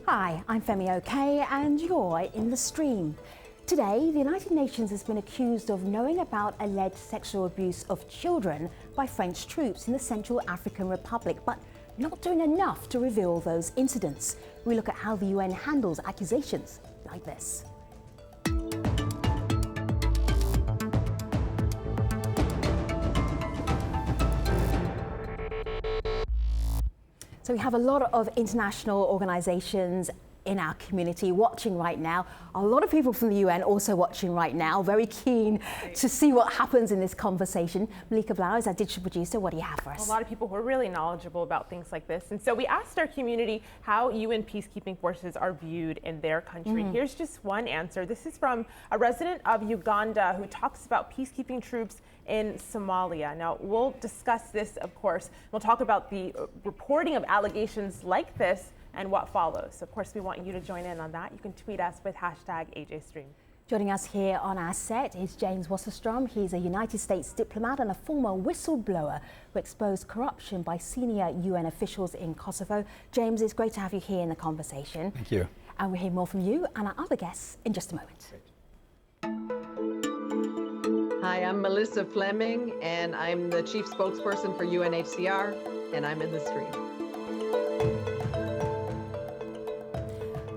Hi, I'm Femi OK and you're in the stream. Today, the United Nations has been accused of knowing about alleged sexual abuse of children by French troops in the Central African Republic, but not doing enough to reveal those incidents. We look at how the UN handles accusations like this. So we have a lot of international organisations in our community watching right now. A lot of people from the UN also watching right now, very keen to see what happens in this conversation. WHISTLEBLOWER is our digital producer. What do you have for us? A lot of people who are really knowledgeable about things like this. And so we asked our community how UN peacekeeping forces are viewed in their country. Here's just one answer. This is from a resident of Uganda who talks about peacekeeping troops in Somalia. Now, we'll discuss this, of course. We'll talk about the reporting of allegations like this and what follows. Of course, we want you to join in on that. You can tweet us with #AJStream. Joining us here on our set is James WASSERSTROM. He's a United States diplomat and a former whistleblower who exposed corruption by senior UN officials in Kosovo. James, it's great to have you here in the conversation. Thank you. And we'll hear more from you and our other guests in just a moment. Hi, I'm Melissa Fleming, and I'm the chief spokesperson for UNHCR, and I'm in the stream.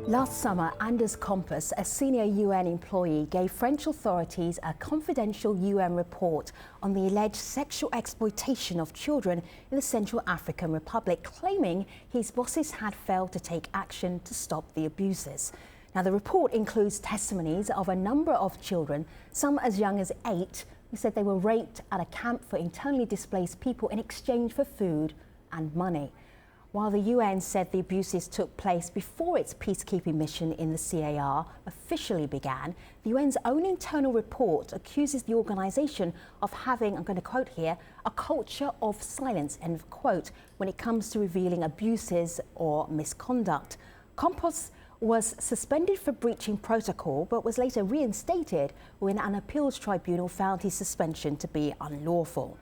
Last summer, Anders Kompass, a senior UN employee, gave French authorities a confidential UN report on the alleged sexual exploitation of children in the Central African Republic, claiming his bosses had failed to take action to stop the abuses. Now, the report includes testimonies of a number of children, some as young as 8, who said they were raped at a camp for internally displaced people in exchange for food and money. While the UN said the abuses took place before its peacekeeping mission in the CAR officially began, the UN's own internal report accuses the organisation of having, I'm going to quote here, a culture of silence, end of quote, when it comes to revealing abuses or misconduct. Kompass was suspended for breaching protocol, but was later reinstated when an appeals tribunal found his suspension to be unlawful.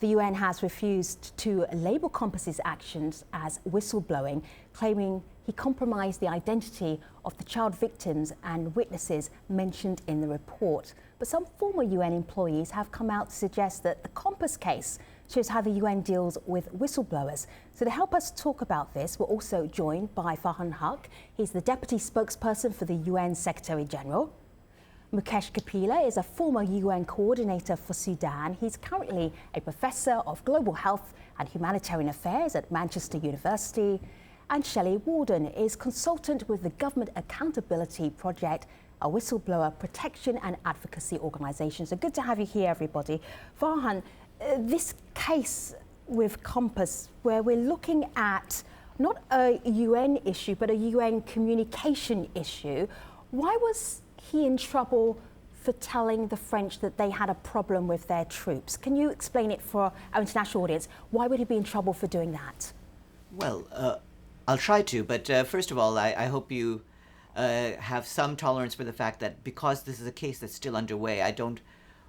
The UN has refused to label Kompass's actions as whistleblowing, claiming he compromised the identity of the child victims and witnesses mentioned in the report. But some former UN employees have come out to suggest that the Kompass case shows how the UN deals with whistleblowers. So to help us talk about this, we're also joined by Farhan Haq. He's the Deputy Spokesperson for the UN Secretary General. MUKESH KAPILA is a former UN coordinator for Sudan. He's currently a professor of global health and humanitarian affairs at Manchester University. And SHELLEY Walden is consultant with the Government Accountability Project, a whistleblower protection and advocacy organisation. So good to have you here, everybody. Farhan, this case with Kompass, where we're looking at not a UN issue, but a UN communication issue, why was he in trouble for telling the French that they had a problem with their troops? Can you explain it for our international audience? Why would he be in trouble for doing that? Well, I'll try to, but first of all, I hope you have some tolerance for the fact that because this is a case that's still underway, I don't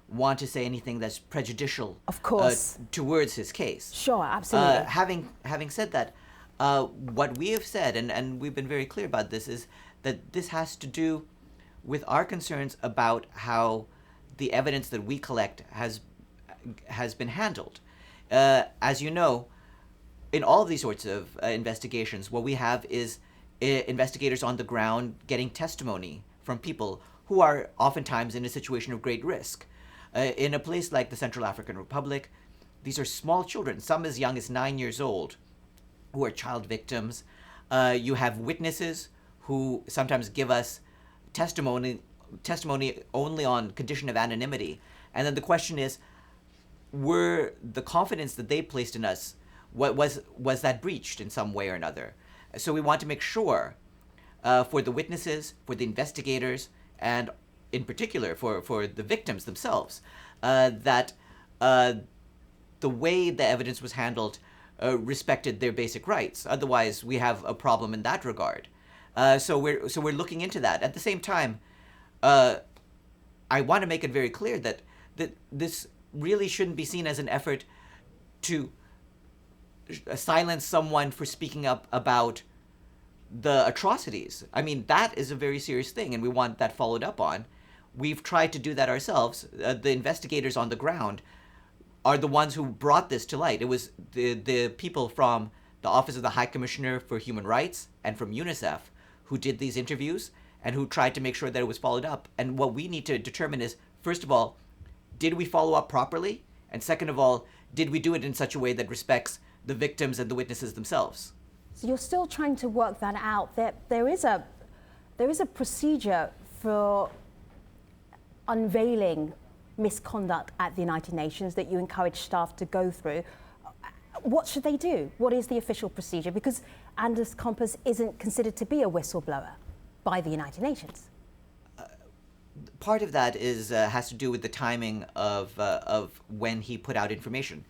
want to say anything that's prejudicial, of course, towards his case. Sure, absolutely. Having said that, what we have said, and we've been very clear about this, is that this has to do with our concerns about how the evidence that we collect has been handled. As you know, in all of these sorts of investigations, what we have is investigators on the ground getting testimony from people who are oftentimes in a situation of great risk. In a place like the Central African Republic, these are small children, some as young as 9 years old, who are child victims. You have witnesses who sometimes give us testimony only on condition of anonymity. And then the question is, were the confidence that they placed in us, was that breached in some way or another? So we want to make sure for the witnesses, for the investigators, and in particular for the victims themselves, that the way the evidence was handled respected their basic rights. Otherwise, we have a problem in that regard. So we're looking into that. At the same time, I want to make it very clear that this really shouldn't be seen as an effort to silence someone for speaking up about the atrocities. I mean, that is a very serious thing, and we want that followed up on. We've tried to do that ourselves. The investigators on the ground are the ones who brought this to light. It was the people from the Office of the High Commissioner for Human Rights and from UNICEF who did these interviews and who tried to make sure that it was followed up. And what we need to determine is, first of all, did we follow up properly? And second of all, did we do it in such a way that respects the victims and the witnesses themselves? So you're still trying to work that out. There is a procedure for unveiling misconduct at the United Nations that you encourage staff to go through. What should they do? What is the official procedure? Because Anders Kompass isn't considered to be a whistleblower by the United Nations. Part of that is has to do with the timing of when he put out information.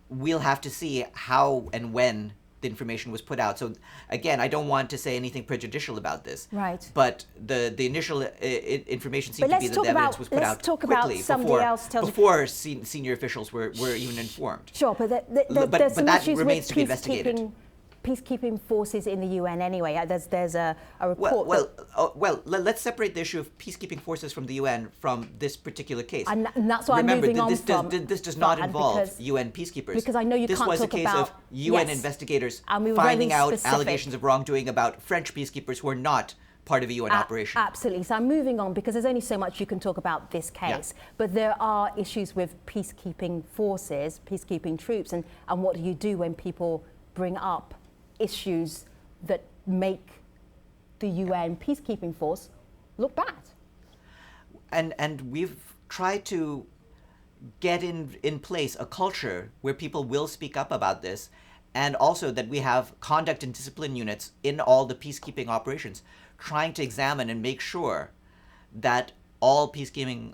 We'll have to see how and when the information was put out. So again, I don't want to say anything prejudicial about this. Right. But the initial information seemed to be that the evidence was put out quickly before senior officials were even informed. Sure, but there's some that issues remains with to be investigated. Peacekeeping forces in the UN anyway. There's a report. Well, let's separate the issue of peacekeeping forces from the UN from this particular case. And that's what Remember, I'm moving on from. This does not involve UN peacekeepers. Because I know you this can't was talk a case about, of UN yes, investigators and we were finding very out specific. allegations of wrongdoing about French peacekeepers who are not part of a UN operation. Absolutely. So I'm moving on because there's only so much you can talk about this case. Yeah. But there are issues with peacekeeping forces, peacekeeping troops, and what do you do when people bring up issues that make the UN peacekeeping force look bad? And we've tried to get in place a culture where people will speak up about this, and also that we have conduct and discipline units in all the peacekeeping operations trying to examine and make sure that all peacekeeping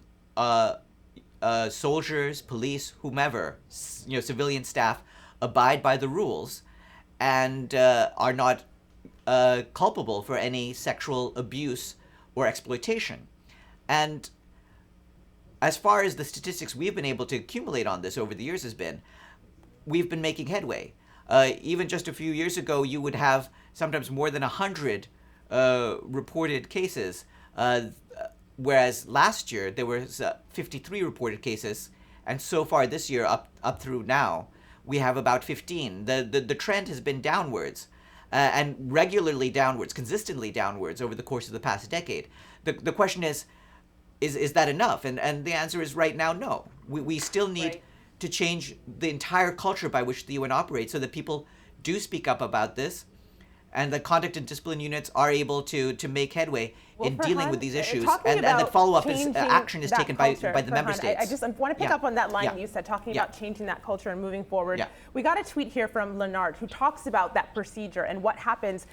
soldiers, police, whomever, civilian staff abide by the rules and are not culpable for any sexual abuse or exploitation. And as far as the statistics we've been able to accumulate on this over the years has been, we've been making headway. Even just a few years ago, you would have sometimes more than 100 reported cases, whereas last year there was 53 reported cases, and so far this year, up through now, we have about 15. The trend has been downwards, and regularly downwards, consistently downwards over the course of the past decade. The question is that enough? And the answer is right now, no. We still need to change the entire culture by which the UN operates so that people do speak up about this, and the conduct and discipline units are able to make headway in dealing with these issues, and that follow-up action is taken by the member states. I just want to pick up on that line you said, talking about changing that culture and moving forward. Yeah. We got a tweet here from Leonard who talks about that procedure and what happens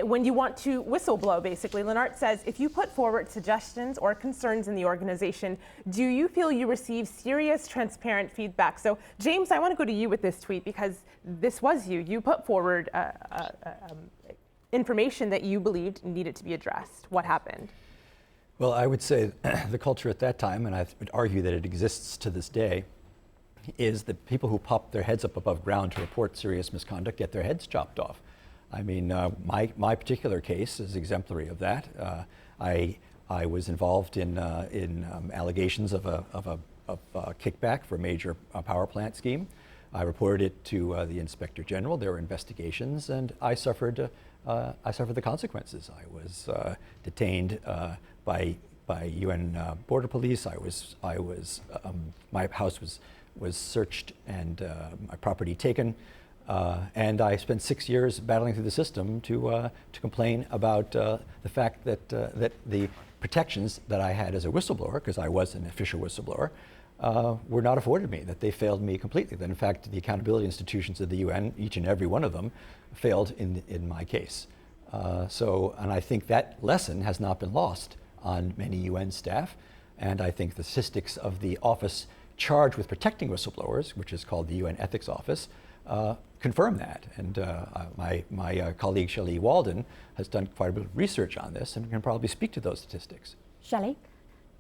when you want to whistleblow, basically. Leonard says, if you put forward suggestions or concerns in the organization, do you feel you receive serious, transparent feedback? So, James, I want to go to you with this tweet because this was you. You put forward information that you believed needed to be addressed. What happened? Well, I would say the culture at that time, and I would argue that it exists to this day, is that people who pop their heads up above ground to report serious misconduct get their heads chopped off. I mean, my particular case is exemplary of that. I was involved in allegations of a kickback for a major power plant scheme. I reported it to the Inspector General. There were investigations, and I suffered the consequences. I was detained by UN border police. My house was searched and my property taken. And I spent 6 years battling through the system to complain about the fact that the protections that I had as a whistleblower, because I was an official whistleblower, were not afforded me, that they failed me completely. That in fact, the accountability institutions of the UN, each and every one of them, failed in my case. And I think that lesson has not been lost on many UN staff. And I think the statistics of the office charged with protecting whistleblowers, which is called the UN Ethics Office, confirm that. And my colleague SHELLEY Walden has done quite a bit of research on this and can probably speak to those statistics. SHELLEY?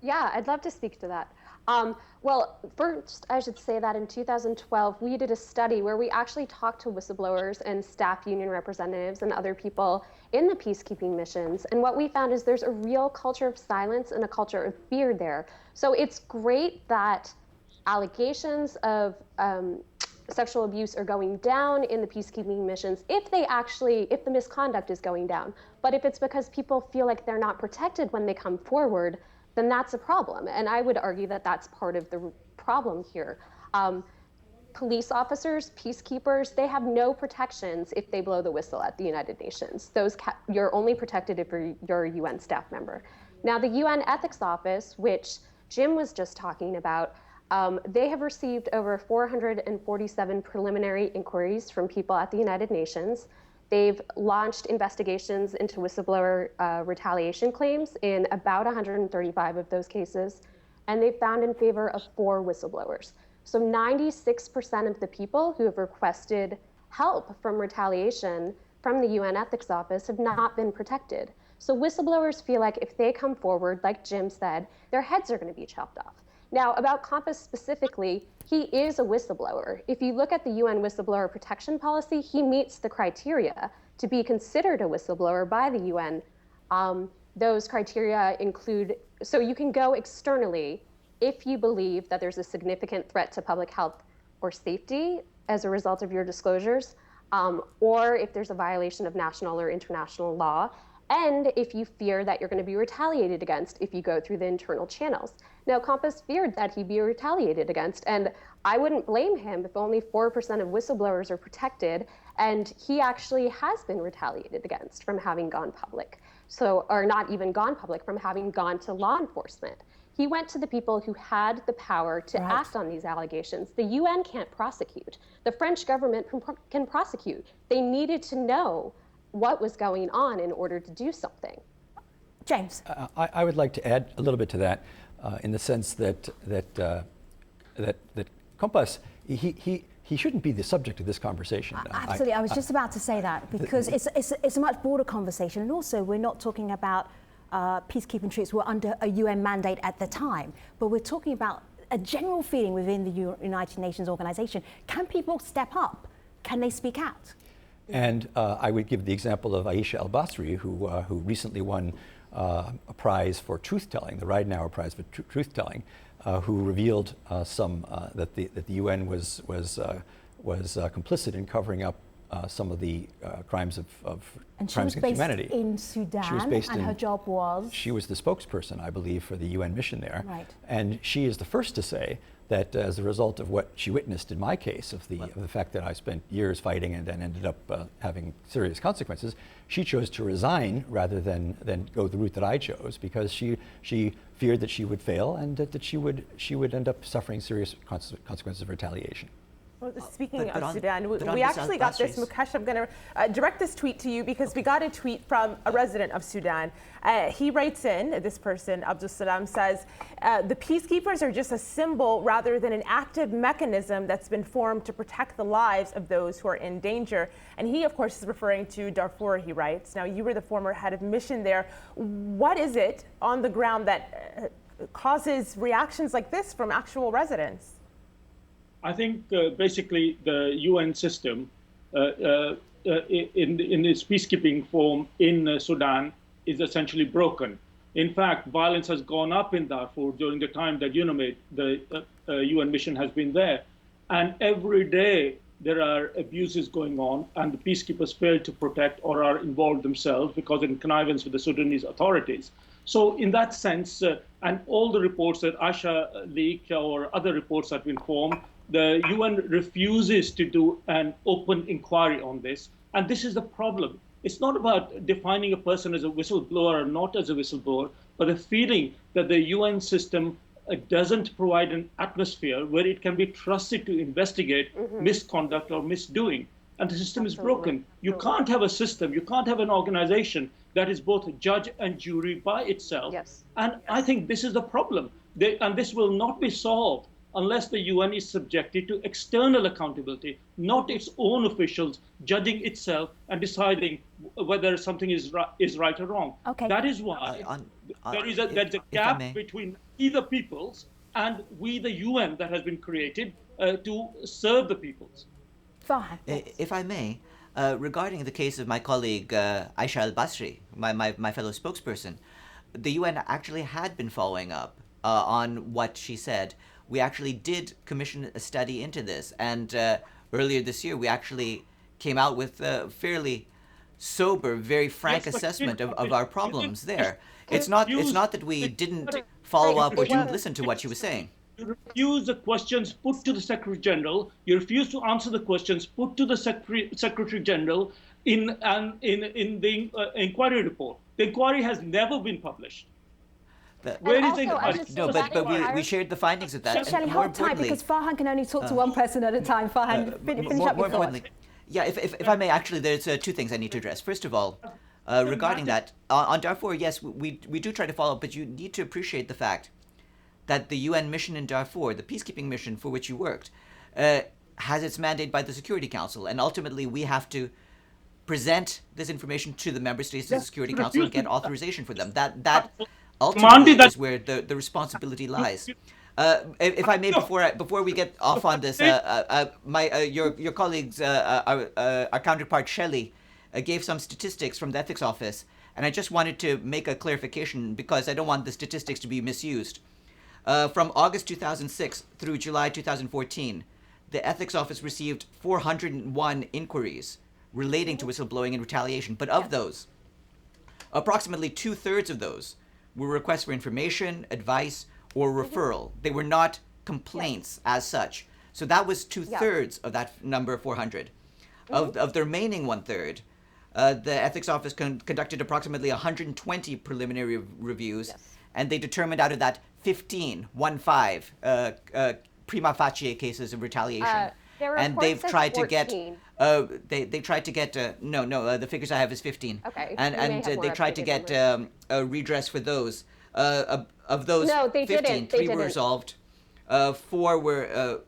Yeah, I'd love to speak to that. Well, first, I should say that in 2012, we did a study where we actually talked to whistleblowers and staff union representatives and other people in the peacekeeping missions. And what we found is there's a real culture of silence and a culture of fear there. So it's great that allegations of sexual abuse are going down in the peacekeeping missions if the misconduct is going down. But if it's because people feel like they're not protected when they come forward, then that's a problem. And I would argue that that's part of the problem here. Police officers, peacekeepers, they have no protections if they blow the whistle at the United Nations. You're only protected if you're a UN staff member. Now, the UN Ethics Office, which Jim was just talking about, they have received over 447 preliminary inquiries from people at the United Nations. They've launched investigations into whistleblower retaliation claims in about 135 of those cases, and they've found in favor of 4 whistleblowers. So 96% of the people who have requested help from retaliation from the UN Ethics Office have not been protected. So whistleblowers feel like if they come forward, like Jim said, their heads are going to be chopped off. Now, about Compass specifically, he is a whistleblower. If you look at the UN whistleblower protection policy, he meets the criteria to be considered a whistleblower by the UN. Those criteria include, so you can go externally if you believe that there's a significant threat to public health or safety as a result of your disclosures, or if there's a violation of national or international law, and if you fear that you're going to be retaliated against if you go through the internal channels. Now, Compass feared that he'd be retaliated against, and I wouldn't blame him if only 4% of whistleblowers are protected, and he actually has been retaliated against from having gone public. Or not even gone public, from having gone to law enforcement. He went to the people who had the power to act on these allegations. The UN can't prosecute. The French government can prosecute. They needed to know what was going on in order to do something. James. I would like to add a little bit to that, in the sense that Compass, he shouldn't be the subject of this conversation. Absolutely, I was just about to say that, because it's a much broader conversation, and also we're not talking about peacekeeping troops who were under a UN mandate at the time, but we're talking about a general feeling within the United Nations organization. Can people step up? Can they speak out? And I would give the example of Aisha al-Basri, who recently won a prize for truth-telling, the Ridenauer Prize for truth-telling, who revealed that the UN was complicit in covering up some of the crimes crimes against humanity. In Sudan, she was based and her job was? She was the spokesperson, I believe, for the UN mission there. Right. And she is the first to say that as a result of what she witnessed in my case, of the fact that I spent years fighting and then ended up having serious consequences, she chose to resign rather than go the route that I chose, because she feared that she would fail and that she would end up suffering serious consequences of retaliation. Well, speaking of Sudan, we actually got this, Mukesh, I'm going to direct this tweet to you, because we got a tweet from a resident of Sudan. He writes in, this person, Abdul Salam, says, the peacekeepers are just a symbol rather than an active mechanism that's been formed to protect the lives of those who are in danger. And he, of course, is referring to Darfur, he writes. Now, you were the former head of mission there. What is it on the ground that causes reactions like this from actual residents? I think basically the UN system in its peacekeeping form in Sudan is essentially broken. In fact, violence has gone up in Darfur during the time that the UN mission has been there. And every day there are abuses going on, and the peacekeepers fail to protect or are involved themselves because of connivance with the Sudanese authorities. So in that sense, and all the reports that Aisha leaked or other reports that have been formed, the UN refuses to do an open inquiry on this. And this is the problem. It's not about defining a person as a whistleblower or not as a whistleblower, but a feeling that the UN system doesn't provide an atmosphere where it can be trusted to investigate misconduct or misdoing. And the system is broken. You can't have a system, you can't have an organization that is both a judge and jury by itself. And I think this is the problem. And this will not be solved unless the UN is subjected to external accountability, not its own officials judging itself and deciding whether something is right or wrong. Okay. That is why there's a gap between either peoples and we, the UN, that has been created to serve the peoples. Farhan. If I may, regarding the case of my colleague Aisha al-Basri, my fellow spokesperson, the UN actually had been following up on what she said. We actually did commission a study into this, and earlier this year we actually came out with a fairly sober, very frank assessment of our problems there. It's not that we didn't follow up or didn't listen to what she was saying. You refuse the questions put to the Secretary General. You refuse to answer the questions put to the Secretary General in the inquiry report. The inquiry has never been published. Where is the inquiry? No, but we shared the findings of that. Shelley, hold tight, because Farhan can only talk to one person at a time. Farhan, finish up your thought. Yeah, if I may, actually, there's two things I need to address. First of all, regarding that, on Darfur, yes, we do try to follow up, but you need to appreciate the fact that the UN mission in Darfur, the peacekeeping mission for which you worked, has its mandate by the Security Council, and ultimately we have to present this information to the member states of the Security Council and get authorization for them. That ultimately is where the responsibility lies. If I may, before we get off on this, your colleagues, our counterpart Shelley, gave some statistics from the ethics office, and I just wanted to make a clarification because I don't want the statistics to be misused. From August 2006 through July 2014, the ethics office received 401 inquiries relating to whistleblowing and retaliation, but of those, approximately 2/3 of those were requests for information, advice, or referral. They were not complaints as such. So that was 2/3 of that number, 400. Of the remaining 1/3, the ethics office conducted approximately 120 preliminary reviews, and they determined out of that 15 prima facie cases of retaliation. And they've tried to get they tried to get the figures I have is 15. Okay. And they tried to get a redress for those. Of those 15, 3 were resolved. 4 were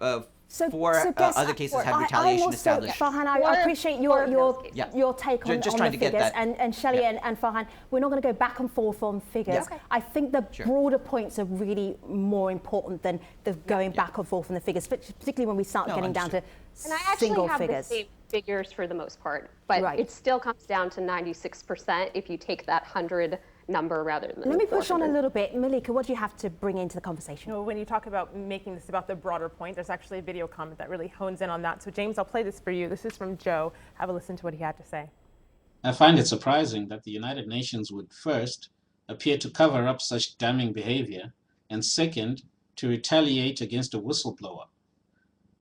other cases had retaliation established. Farhan, I appreciate your take on the figures, and Shelley and Farhan, we're not going to go back and forth on figures. Yeah. I think the broader points are really more important than the going back and forth on the figures, particularly when we start getting down to and I actually single have figures. the same figures for the most part, but it still comes down to 96% if you take that 100 number rather than Let me push on a little bit. Malika, what do you have to bring into the conversation? When you talk about making this about the broader point, there's actually a video comment that really hones in on that. So James, I'll play this for you. This is from Joe. Have a listen to what he had to say. I find it surprising that the United Nations would first appear to cover up such damning behavior, and second, to retaliate against a whistleblower.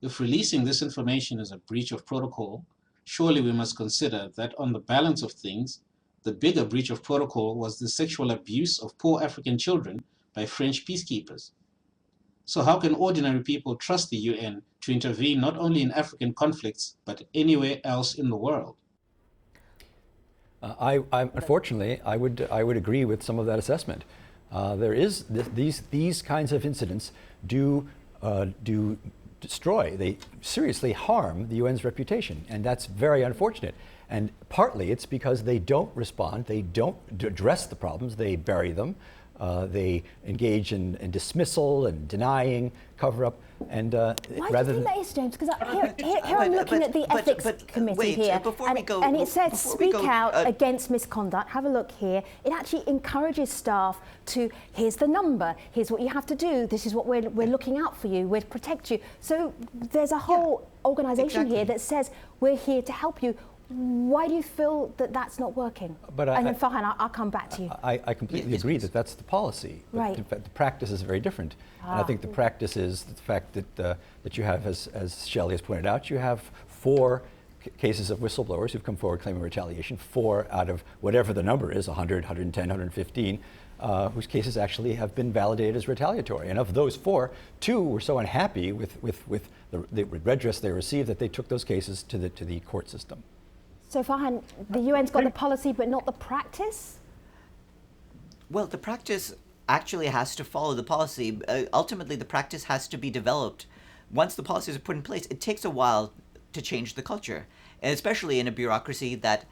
If releasing this information is a breach of protocol, surely we must consider that on the balance of things, the bigger breach of protocol was the sexual abuse of poor African children by French peacekeepers. So how can ordinary people trust the UN to intervene not only in African conflicts, but anywhere else in the world? Unfortunately, I would agree with some of that assessment. There is these kinds of incidents do destroy, they seriously harm the UN's reputation, and that's very unfortunate. And partly it's because they don't respond, they don't address the problems, they bury them, they engage in dismissal and denying, cover up, and why do you think that is, James? Because here I'm looking at the ethics committee here, and it says speak out against misconduct. Have a look here. It actually encourages staff to, here's the number, here's what you have to do, this is what we're looking out for you, we'll protect you. So there's a whole organisation here that says we're here to help you. Why do you feel that that's not working? And then Farhan, I'll come back to you. I completely agree that that's the policy. Right. But the practice is very different. And I think the practice is the fact that you have, as Shelley has pointed out, you have 4 cases of whistleblowers who've come forward claiming retaliation, 4 out of whatever the number is, 100, 110, 115, whose cases actually have been validated as retaliatory. And of those 4, 2 were so unhappy with the redress they received that they took those cases to the court system. So Farhan, the UN's got the policy but not the practice? Well, the practice actually has to follow the policy. Ultimately, the practice has to be developed. Once the policies are put in place, it takes a while to change the culture, and especially in a bureaucracy that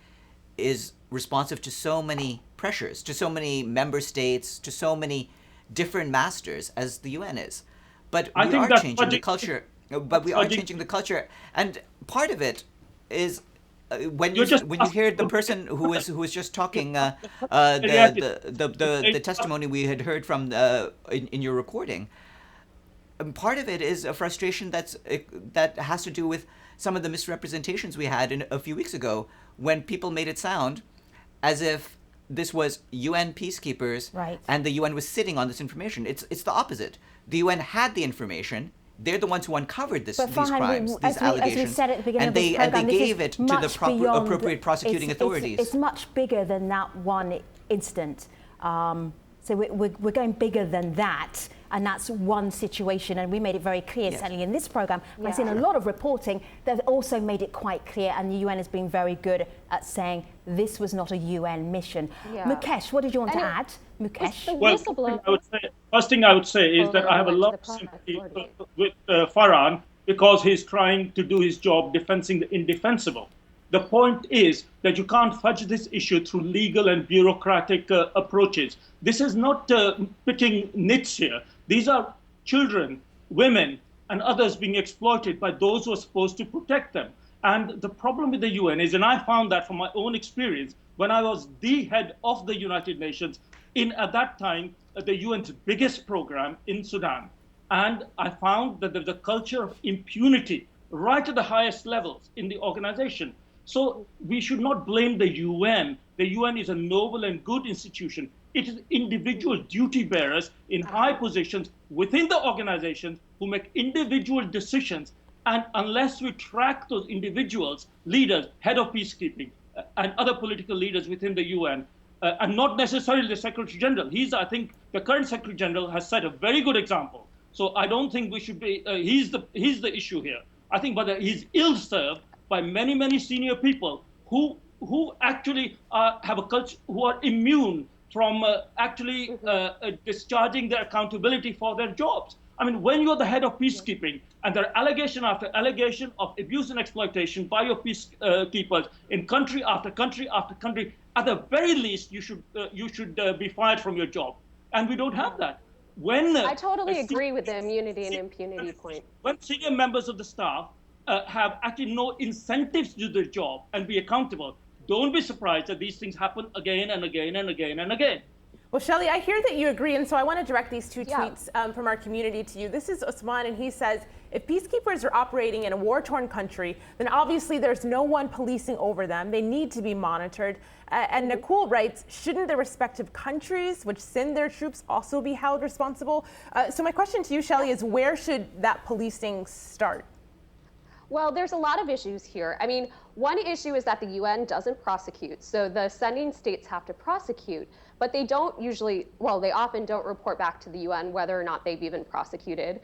is responsive to so many pressures, to so many member states, to so many different masters as the UN is. But I we think are that changing the culture. But we are logic- changing the culture, and part of it is when You're you just hear the person who was just talking, the testimony we had heard from in your recording. Part of it is a frustration that has to do with some of the misrepresentations we had a few weeks ago, when people made it sound as if this was UN peacekeepers, right, and the UN was sitting on this information. It's the opposite. The UN had the information. They're the ones who uncovered these crimes, these allegations, as we said at the beginning and of this program, they gave it to the appropriate prosecuting authorities. It's much bigger than that one incident. So we're going bigger than that, and that's one situation, and we made it very clear, certainly in this program. I've seen a lot of reporting that also made it quite clear, and the UN has been very good at saying this was not a UN mission. Mukesh, what did you want to add? Mukesh? Well, first thing I would say is that I have a lot of sympathy with Farhan, because he's trying to do his job defending the indefensible. The point is that you can't fudge this issue through legal and bureaucratic approaches. This is not picking nits here. These are children, women, and others being exploited by those who are supposed to protect them. And the problem with the UN is, and I found that from my own experience, when I was the head of the United Nations in, at that time, the UN's biggest program in Sudan. And I found that there's a culture of impunity right at the highest levels in the organization. So we should not blame the UN. The UN is a noble and good institution. It is individual duty bearers in high positions within the organization who make individual decisions. And unless we track those individuals, leaders, head of peacekeeping, and other political leaders within the UN, and not necessarily the Secretary General. I think the current Secretary General has set a very good example. So I don't think we should be, he's the issue here. I think he's ill-served by many, many senior people who actually have a culture, who are immune from discharging their accountability for their jobs. I mean, when you're the head of peacekeeping and there are allegation after allegation of abuse and exploitation by your peacekeepers in country after country after country, at the very least, you should be fired from your job. And we don't have that. I totally agree with the immunity and impunity point. When senior members of the staff have actually no incentives to do their job and be accountable, don't be surprised that these things happen again and again and again and again. Well, Shelley, I hear that you agree, and so I want to direct these two tweets from our community to you. This is Osman, and he says, if peacekeepers are operating in a war-torn country, then obviously there's no one policing over them. They need to be monitored. And Nakul writes, shouldn't the respective countries which send their troops also be held responsible? So my question to you, Shelley, is where should that policing start? Well, there's a lot of issues here. I mean, one issue is that the UN doesn't prosecute. So the sending states have to prosecute, but they don't usually, well, they often don't report back to the UN whether or not they've even prosecuted.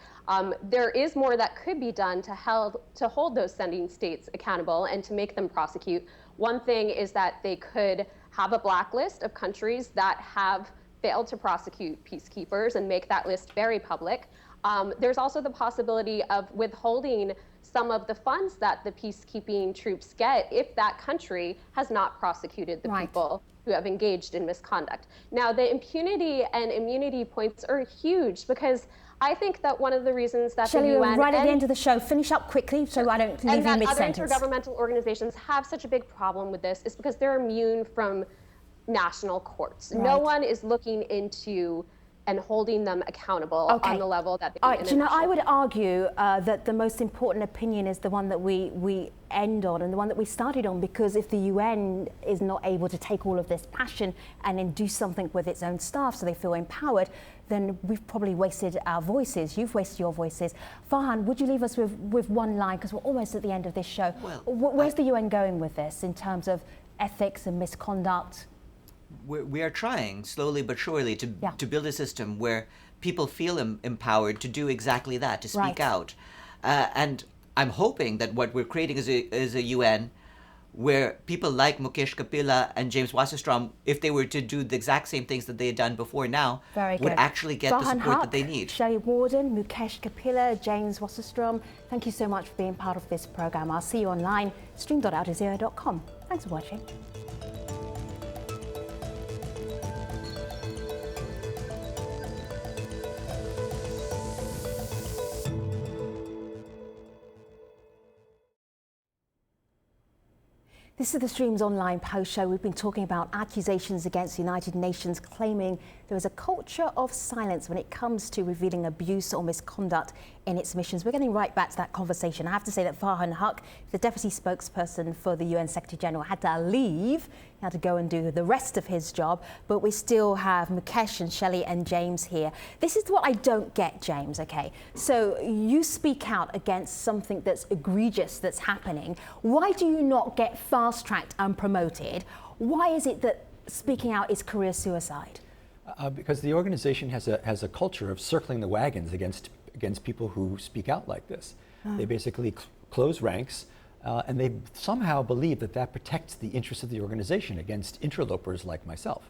There is more that could be done to hold those sending states accountable and to make them prosecute. One thing is that they could have a blacklist of countries that have failed to prosecute peacekeepers and make that list very public. There's also the possibility of withholding some of the funds that the peacekeeping troops get if that country has not prosecuted the people who have engaged in misconduct. Now, the impunity and immunity points are huge, because I think that one of the reasons that Shelley, the UN right at the end of the show, finish up quickly so I don't leave you mid-sentence. And that other intergovernmental organizations have such a big problem with this is because they're immune from national courts. No one is looking into and holding them accountable on the level that they do. You know, I would argue that the most important opinion is the one that we end on and the one that we started on, because if the UN is not able to take all of this passion and then do something with its own staff so they feel empowered, then we've probably wasted our voices. You've wasted your voices. Farhan, would you leave us with one line, because we're almost at the end of this show. Well, where's the UN going with this in terms of ethics and misconduct? We are trying slowly but surely to build a system where people feel empowered to do exactly that, to speak out. And I'm hoping that what we're creating is a UN where people like MUKESH, KAPILA, and James WASSERSTROM, if they were to do the exact same things that they had done before now, would actually get the support that they need. Shelley, Walden, MUKESH, KAPILA, James WASSERSTROM, thank you so much for being part of this program. I'll see you online, stream.aljazeera.com. Thanks for watching. This is the Streams Online Post Show. We've been talking about accusations against the United Nations claiming there is a culture of silence when it comes to revealing abuse or misconduct in its missions. We're getting right back to that conversation. I have to say that Farhan Haq, the deputy spokesperson for the UN Secretary General, had to leave. He had to go and do the rest of his job. But we still have Mukesh and Shelley and James here. This is what I don't get, James, okay? So you speak out against something that's egregious that's happening. Why do you not get fast-tracked and promoted? Why is it that speaking out is career suicide? Because the organization has a culture of circling the wagons against people who speak out like this. They basically close ranks, and they somehow believe that protects the interests of the organization against interlopers like myself.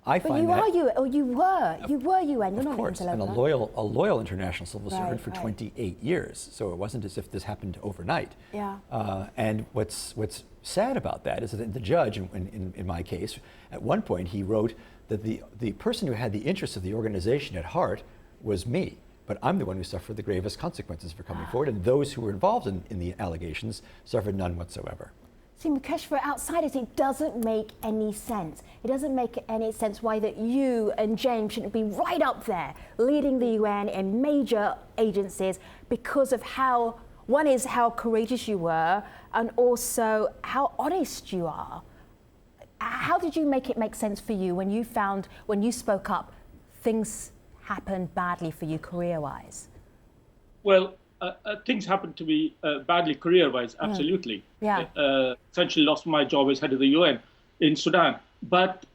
I find that. You were UN. You're not an interloper. And a loyal international civil servant for 28 years. So it wasn't as if this happened overnight. Yeah. And what's sad about that is that the judge, in my case, at one point he wrote that the person who had the interests of the organization at heart was me. But I'm the one who suffered the gravest consequences for coming forward, and those who were involved in the allegations suffered none whatsoever. See, Mukesh, for outsiders, it doesn't make any sense. It doesn't make any sense why that you and James shouldn't be right up there, leading the UN in major agencies because of how courageous you were and also how honest you are. How did you make it make sense for you when you spoke up, things happened badly for you career-wise? Well, things happened to me badly career-wise, absolutely. Yeah. Essentially lost my job as head of the UN in Sudan. But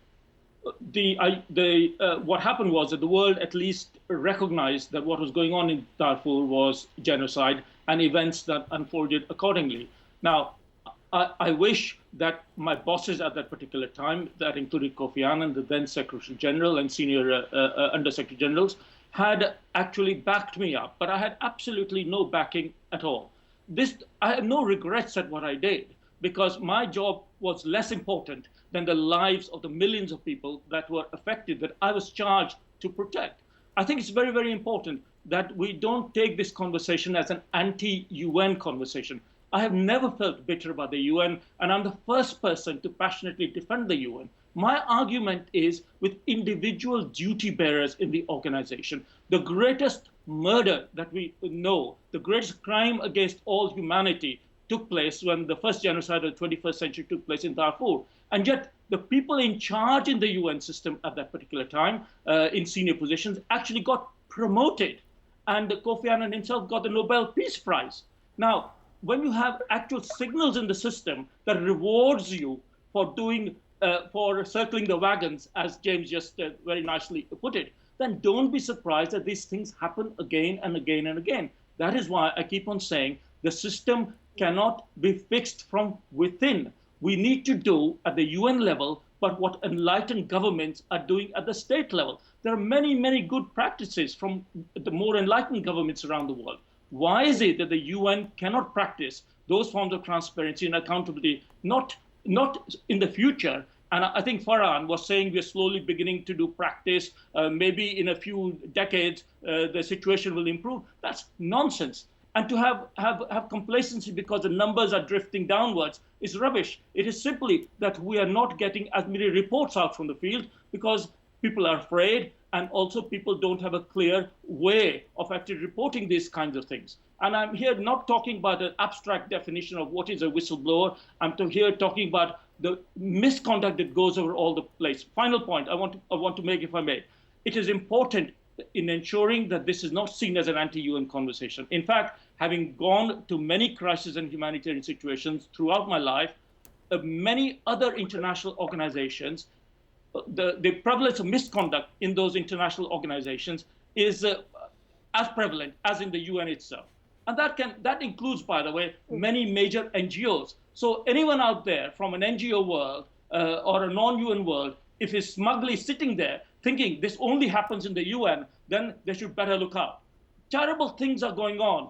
what happened was that the world at least recognized that what was going on in Darfur was genocide and events that unfolded accordingly. Now, I wish that my bosses at that particular time, that included Kofi Annan, the then Secretary General, and senior Under-Secretary Generals, had actually backed me up, but I had absolutely no backing at all. I have no regrets at what I did, because my job was less important than the lives of the millions of people that were affected, that I was charged to protect. I think it's very, very important that we don't take this conversation as an anti-UN conversation. I have never felt bitter about the UN, and I'm the first person to passionately defend the UN. My argument is with individual duty bearers in the organization. The greatest murder that we know, the greatest crime against all humanity took place when the first genocide of the 21st century took place in Darfur. And yet the people in charge in the UN system at that particular time, in senior positions, actually got promoted. And Kofi Annan himself got the Nobel Peace Prize. Now, when you have actual signals in the system that rewards you for for circling the wagons, as James just very nicely put it, then don't be surprised that these things happen again and again and again. That is why I keep on saying the system cannot be fixed from within. We need to do at the UN level, but what enlightened governments are doing at the state level. There are many, many good practices from the more enlightened governments around the world. Why is it that the UN cannot practice those forms of transparency and accountability, not in the future? And I think Farhan was saying we're slowly beginning to do practice. Maybe in a few decades, the situation will improve. That's nonsense. And to have complacency because the numbers are drifting downwards is rubbish. It is simply that we are not getting as many reports out from the field because people are afraid, and also people don't have a clear way of actually reporting these kinds of things. And I'm here not talking about an abstract definition of what is a whistleblower. I'm here talking about the misconduct that goes over all the place. Final point I want to make, if I may. It is important in ensuring that this is not seen as an anti-UN conversation. In fact, having gone to many crises and humanitarian situations throughout my life, many other international organizations, the prevalence of misconduct in those international organizations is as prevalent as in the UN itself. And that includes, by the way, many major NGOs. So anyone out there from an NGO world or a non-UN world, if he's smugly sitting there thinking this only happens in the UN, then they should better look out. Terrible things are going on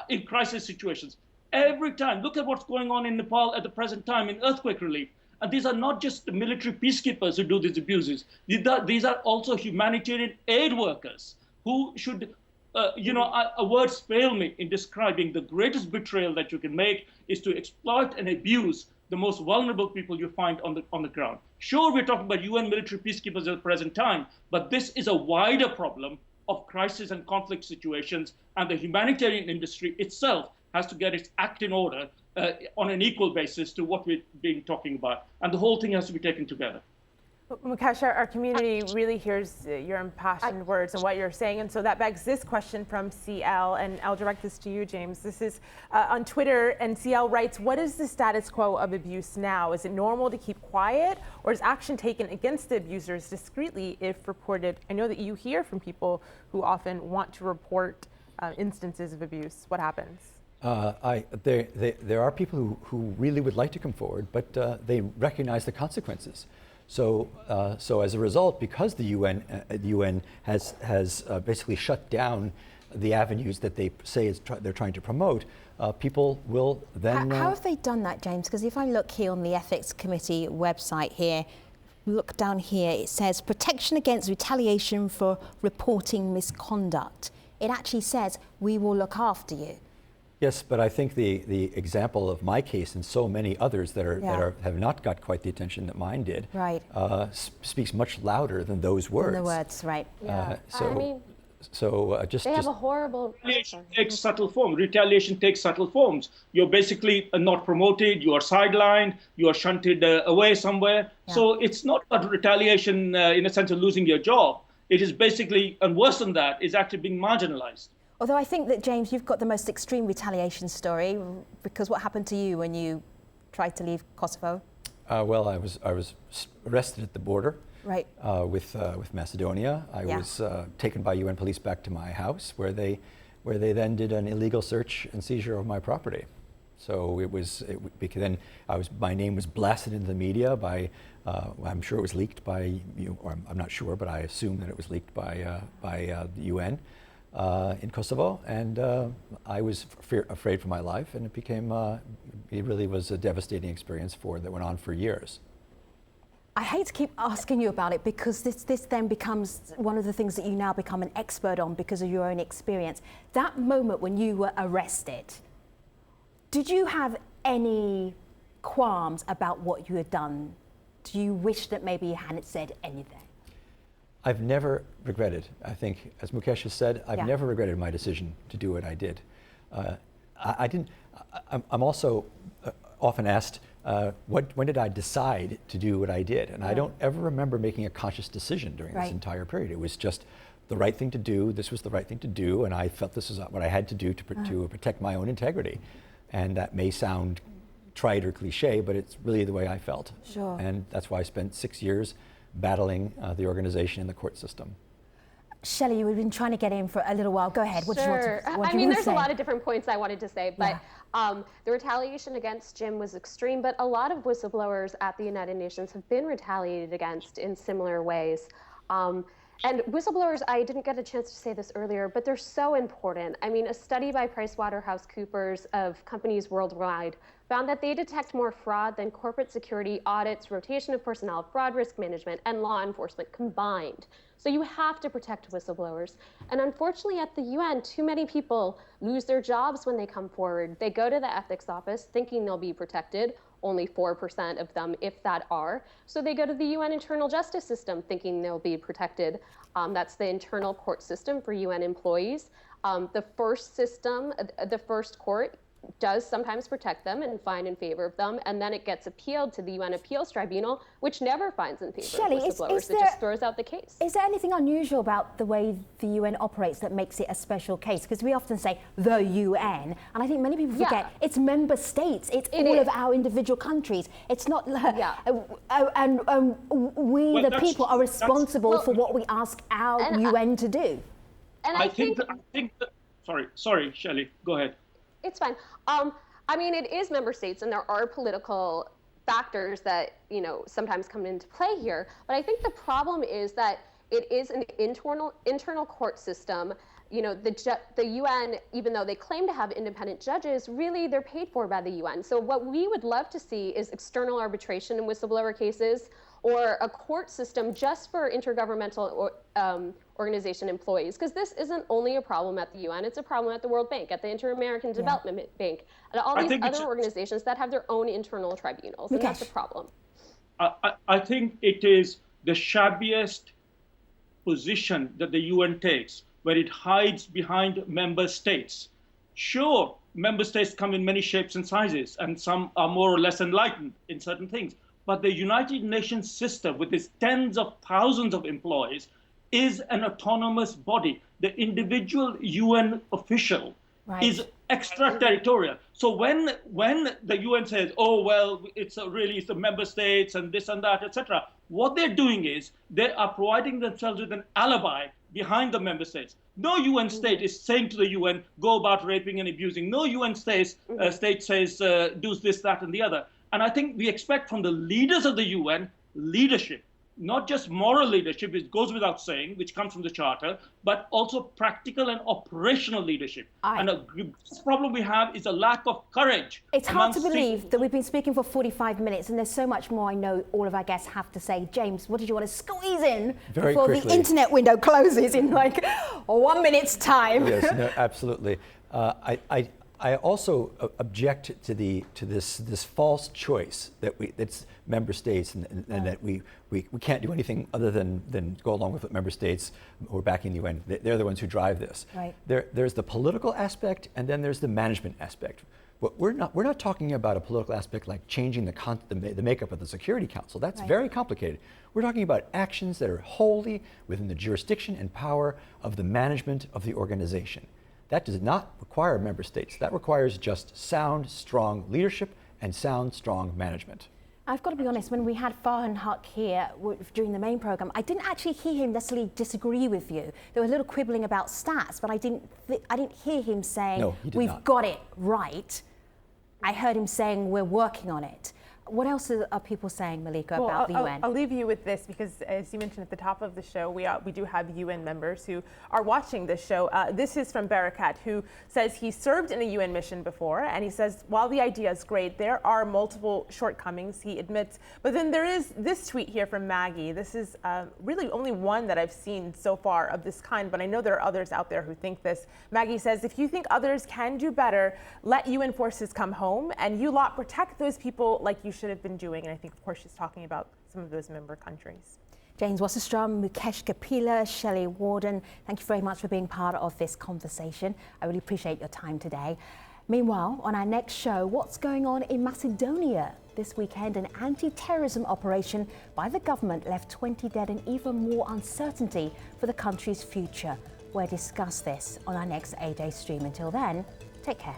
in crisis situations. Every time, look at what's going on in Nepal at the present time in earthquake relief. And these are not just the military peacekeepers who do these abuses. These are also humanitarian aid workers who should, words fail me in describing the greatest betrayal that you can make is to exploit and abuse the most vulnerable people you find on the ground. Sure, we're talking about UN military peacekeepers at the present time, but this is a wider problem of crisis and conflict situations, and the humanitarian industry itself has to get its act in order on an equal basis to what we're being talking about, and the whole thing has to be taken together. Mukesh, our community really hears your impassioned words and what you're saying, and so that begs this question from CL, and I'll direct this to you, James. This is on Twitter, and CL writes, what is the status quo of abuse now? Is it normal to keep quiet, or is action taken against the abusers discreetly if reported? I know that you hear from people who often want to report instances of abuse. What happens? There are people who really would like to come forward, but they recognize the consequences. So as a result, because the UN has basically shut down the avenues that they say they're trying to promote, people will then. How have they done that, James? Because if I look here on the Ethics Committee website here, look down here, it says protection against retaliation for reporting misconduct. It actually says we will look after you. Yes, but I think the example of my case and so many others that have not got quite the attention that mine did, right, speaks much louder than those words. Than the words, right? Yeah. Just they have a horrible. Retaliation takes subtle form. Retaliation takes subtle forms. You're basically not promoted. You are sidelined. You are shunted away somewhere. Yeah. So it's not about retaliation in a sense of losing your job. It is basically, and worse than that, is actually being marginalized. Although I think that, James, you've got the most extreme retaliation story, because what happened to you when you tried to leave Kosovo? Well, I was arrested at the border, right, with Macedonia. I was taken by UN police back to my house, where they then did an illegal search and seizure of my property. So then my name was blasted into the media by, I'm sure it was leaked by you, or I'm not sure, but I assume that it was leaked by the UN. In Kosovo, and I was afraid for my life, and it really was a devastating experience that went on for years. I hate to keep asking you about it, because this then becomes one of the things that you now become an expert on because of your own experience. That moment when you were arrested, did you have any qualms about what you had done? Do you wish that maybe you hadn't said anything? I've never regretted. I think, as Mukesh has said, I've never regretted my decision to do what I did. I'm also often asked, when did I decide to do what I did? And I don't ever remember making a conscious decision during this entire period. It was just the right thing to do. This was the right thing to do, and I felt this was what I had to do to protect my own integrity. And that may sound trite or cliche, but it's really the way I felt. Sure. And that's why I spent 6 years battling the organization and the court system. Shelley, you've been trying to get in for a little while. Go ahead. What Sure. do you want to, I mean, there's a lot of different points I wanted to say, but the retaliation against Jim was extreme, but a lot of whistleblowers at the United Nations have been retaliated against in similar ways. And whistleblowers, I didn't get a chance to say this earlier, but they're so important. I mean, a study by PricewaterhouseCoopers of companies worldwide found that they detect more fraud than corporate security audits, rotation of personnel, fraud risk management, and law enforcement combined. So you have to protect whistleblowers. And unfortunately at the UN, too many people lose their jobs when they come forward. They go to the ethics office thinking they'll be protected. Only 4% of them, if that, are. So they go to the UN internal justice system thinking they'll be protected. That's the internal court system for UN employees. The first court does sometimes protect them and find in favor of them, and then it gets appealed to the UN Appeals Tribunal, which never finds in favor of whistleblowers. It just throws out the case. Is there anything unusual about the way the UN operates that makes it a special case? Because we often say the UN, and I think many people forget it's member states. It's all of our individual countries. It's not, and we, the people, are responsible for what we ask our UN to do. And I think sorry, Shelley, go ahead. It's fine. I mean, it is member states, and there are political factors that, sometimes come into play here. But I think the problem is that it is an internal court system. The UN, even though they claim to have independent judges, really they're paid for by the UN. So what we would love to see is external arbitration in whistleblower cases, or a court system just for intergovernmental organization employees, because this isn't only a problem at the UN, it's a problem at the World Bank, at the Inter-American Development Bank, and all these other organizations that have their own internal tribunals, and that's a problem. I think it is the shabbiest position that the UN takes, where it hides behind member states. Sure, member states come in many shapes and sizes, and some are more or less enlightened in certain things. But the United Nations system, with its tens of thousands of employees, is an autonomous body. The individual UN official is extraterritorial. So when the UN says, oh, well, it's the member states and this and that, etc., what they're doing is they are providing themselves with an alibi behind the member states. No UN state is saying to the UN, go about raping and abusing. No UN state says, do this, that, and the other. And I think we expect from the leaders of the UN leadership, not just moral leadership, it goes without saying, which comes from the Charter, but also practical and operational leadership. And the problem we have is a lack of courage. It's hard to believe that we've been speaking for 45 minutes and there's so much more I know all of our guests have to say. James, what did you want to squeeze in before the internet window closes in like 1 minute's time? Yes, no, absolutely. I also object to this false choice that that's member states and that we can't do anything other than go along with what member states who are backing the UN. They're the ones who drive this. Right. There's the political aspect and then there's the management aspect. But we're not talking about a political aspect like changing the makeup of the Security Council. That's very complicated. We're talking about actions that are wholly within the jurisdiction and power of the management of the organization. That does not require member states. That requires just sound, strong leadership and sound, strong management. I've got to be honest, when we had Farhan Haq here during the main program, I didn't actually hear him necessarily disagree with you. There was a little quibbling about stats, but I didn't hear him saying, we've got it right. I heard him saying, we're working on it. What else are people saying, Malika, about the UN? I'll leave you with this because, as you mentioned at the top of the show, we do have UN members who are watching this show. This is from Barakat, who says he served in a UN mission before, and he says, while the idea is great, there are multiple shortcomings, he admits. But then there is this tweet here from Maggie. This is really only one that I've seen so far of this kind, but I know there are others out there who think this. Maggie says, if you think others can do better, let UN forces come home, and you lot protect those people like you should have been doing. And I think, of course, she's talking about some of those member countries. James WASSERSTROM, MUKESH, KAPILA, Shelley, Walden, thank you very much for being part of this conversation. I really appreciate your time today. Meanwhile, on our next show, what's going on in Macedonia? This weekend, an anti-terrorism operation by the government left 20 dead and even more uncertainty for the country's future. We'll discuss this on our next 8-day stream. Until then, take care.